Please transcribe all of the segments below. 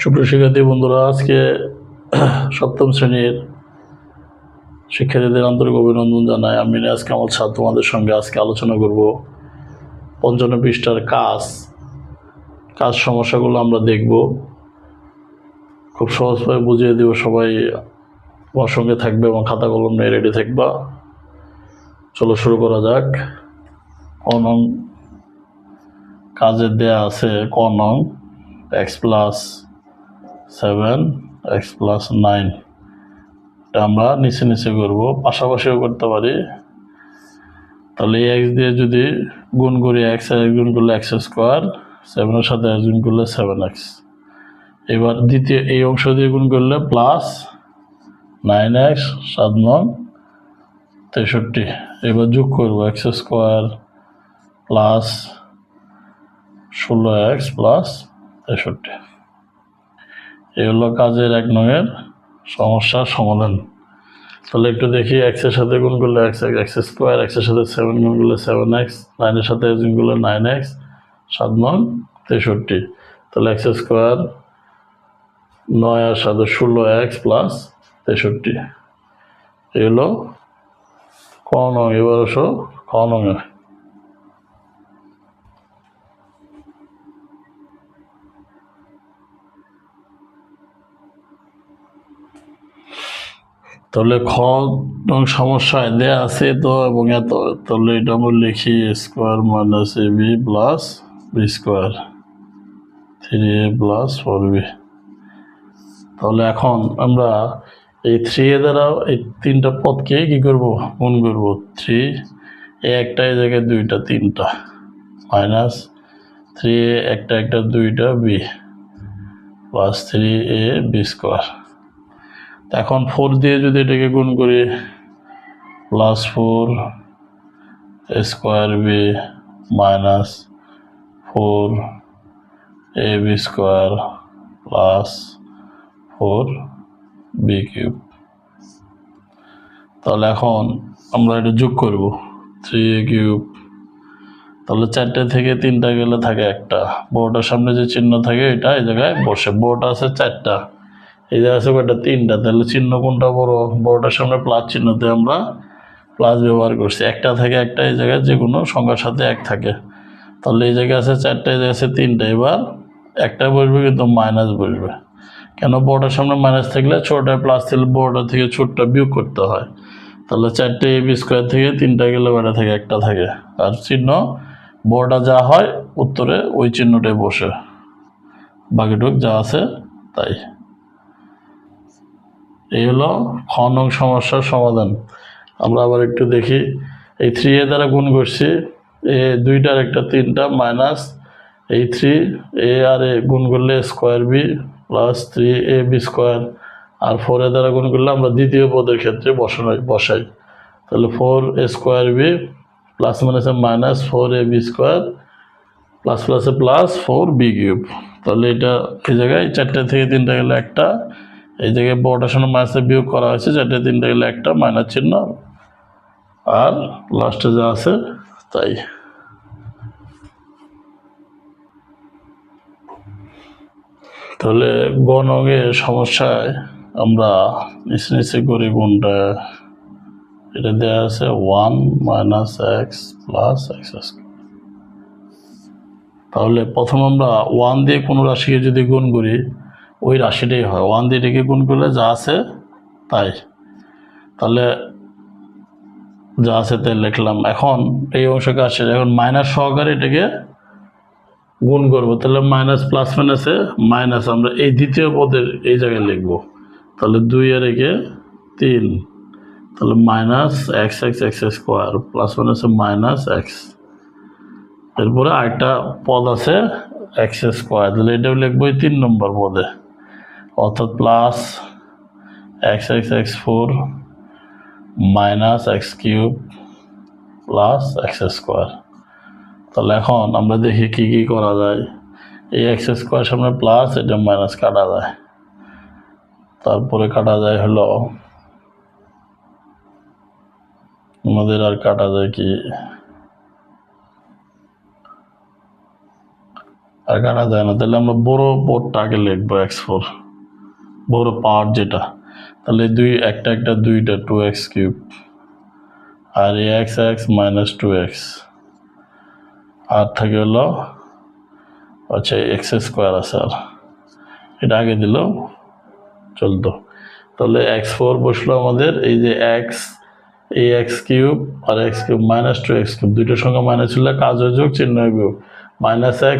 সুপ্রিয় শিক্ষার্থী বন্ধুরা, আজকে সপ্তম শ্রেণীর শিক্ষার্থীদের আন্তরিক অভিনন্দন জানাই। আমি নিয়াজ কামাল স্যার তোমাদের সঙ্গে আজকে আলোচনা করব 55 পৃষ্ঠার কাজ সমস্যাগুলো আমরা দেখব। খুব সহজভাবে বুঝিয়ে দেব, সবাই তোমার সঙ্গে থাকবে এবং খাতা কলম নিয়ে রেডি থাকবা। চলো শুরু করা যাক। ক নং কাজে দেয়া আছে ক নং x+7 x+9, এটা আমরা নিচে নিচে করব, পাশাপাশিও করতে পারি। তাহলে এই এক্স দিয়ে যদি গুণ করি, এক্স আর গুণ করলে এক্স স্কোয়ার, 7-এর সাথে এক্স গুণ করলে 7x। এবার দ্বিতীয় এই অংশ দিয়ে গুণ করলে প্লাস 9x 7×9 = 63। এবার যোগ করবো x square plus 16x plus 63। এই হলো কাজের 1 নংয়ের সমস্যার সমাধান। তাহলে একটু দেখি, এক্সের সাথে গুণ করলে এক্স স্কোয়ার, এক্সের সাথে 7 গুণ করলে 7x, 9-এর সাথে গুণ করলে 9x, 7×9 = 63। তাহলে এক্স স্কোয়ার 9 আর সাথে 16x প্লাস 63। এই হলো ক নং। এবার আসো খ নংয়ে। তাহলে খ নং সমস্যায় দেয়া আছে তো এবং এত, তাহলে এটা আমরা লিখি square minus ab plus B square 3a plus 4b। তাহলে এখন আমরা এই 3a দ্বারা এই তিনটা পদকে কি করব, গুণ করব। 3 এ একটা, এই জায়গায় দুইটা, তিনটা, মাইনাস 3a একটা একটা দুইটা B plus 3a b square. এখন 4 দিয়ে যদি এটাকে গুণ করি, plus 4 square b minus 4 a b square plus 4 B cube. তাহলে এখন আমরা এটা যোগ করব, 3a কিউব। তাহলে 4টে থেকে 3টা গেলে থাকে একটা, বড়টার সামনে যে চিহ্ন থাকে এটা এই জায়গায় বসে। বড়টা আছে 4টা, এই জায়গায় আছে কয়টা, 3টা। তাহলে চিহ্ন কোনটা বড়, বড়টার সামনে প্লাস চিহ্নতে আমরা প্লাস ব্যবহার করছি। একটা থেকে একটা এই জায়গায় যে কোনো সংখ্যার সাথে 1 থাকে। তাহলে এই জায়গায় আছে 4টা, এই জায়গায় আছে 3টা। এবার একটা বসবে কিন্তু মাইনাস বসবে। কেন, বড়টার সামনে মাইনাস থাকলে ছোটটায় প্লাস থাকলে বড়টা থেকে ছোটটা বিয়োগ করতে হয়। তাহলে 4টে এ বি স্কোয়ার থেকে 3টা গেলে বেটা থেকে একটা থাকে, আর চিহ্ন বড়টা যা হয় উত্তরে ওই চিহ্নটাই বসে, বাকিটুক যা আছে তাই। এই হলো খ নং সমস্যার সমাধান। আমরা আবার একটু দেখি, এই 3a দ্বারা গুণ করছি, এ দুইটার একটা 3টা, মাইনাস এই 3a আর এ গুণ করলে square B plus 3a b square, আর 4a দ্বারা গুণ করলে আমরা দ্বিতীয় পদের ক্ষেত্রে বসাই। তাহলে 4 স্কোয়ার বি প্লাস মাইনাসে minus 4a B square plus প্লাসে প্লাস 4 বি কিউব। তাহলে এটা এই জায়গায় 4টে থেকে 3টা গেলে একটা, এই জায়গায় বড়টার সামনে মাইনাসে বিয়োগ করা হয়েছে, 4টে 3টা গেলে একটা, মাইনাস চিহ্ন, আর লাস্টে যা আছে তাই। তাহলে গ নংয়ের সমস্যায় আমরা নিচে নিচে করি কোনটা, এটা দেওয়া আছে 1 - x প্লাস এক্স স্কোয়ার। তাহলে প্রথম আমরা 1 দিয়ে কোনো রাশিকে যদি গুণ করি, ওই রাশিটাই হয়। 1 দিয়ে এটাকে গুণ করলে যা আছে তাই। তাহলে যা আছে তাই লিখলাম। এখন এই অংশকে আসে, এখন মাইনাস সহকারে এটাকে গুণ করবো। তাহলে মাইনাস প্লাস মাইনাসে মাইনাস আমরা এই দ্বিতীয় পদের এই জায়গায় লিখবো। তাহলে 2 আর একে 3, তাহলে minus x x x square plus মাইনাসে মাইনাস এক্স। এরপরে আরেকটা পদ আছে এক্স স্কোয়ার, তাহলে এটাও লিখবো এই 3 নম্বর পদে, অর্থাৎ plus x x x 4 minus x cube plus x square. তাহলে এখন আমরা দেখি কি কি করা যায়। এই এক্স স্কোয়ার সামনে প্লাস, এটা মাইনাস কাটা যায়। তারপরে কাটা যায় হলো আমাদের, আর কাটা যায় কি, আর কাটা যায় না, তাহলে আমরা বড় পদটা আগে লিখবো x4, বড় পার্ট যেটা। তাহলে একটা দুইটা 2x³ আর x মাইনাস 2x আর থাকে হলো আচ্ছা x² আছে, আর এটা আগে দিলেও চলতো। তাহলে x4 বসলো আমাদের, এই যে এই x³ আর x³ মাইনাস 2x³ দুইটার সঙ্গে মাইনাস হলে কাজ হয়ে যোগ, চিহ্ন বিয়োগ, মাইনাস x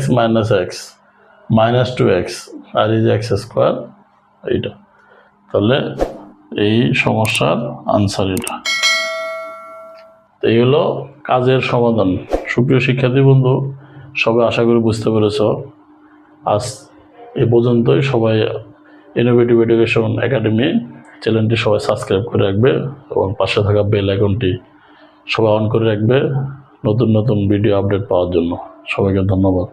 মাইনাস 2x আর এই যে x², এইটা। তাহলে এই সমস্যার আনসার এটা। এই হলো কাজের সমাধান। সুপ্রিয় শিক্ষার্থী বন্ধু, সবাই আশা করি বুঝতে পেরেছ। আজ এ পর্যন্তই। সবাই ইনোভেটিভ এডুকেশন একাডেমি চ্যানেলটি সবাই সাবস্ক্রাইব করে রাখবে এবং পাশে থাকা বেল আইকনটি সবাই অন করে রাখবে নতুন নতুন ভিডিও আপডেট পাওয়ার জন্য। সবাইকে ধন্যবাদ।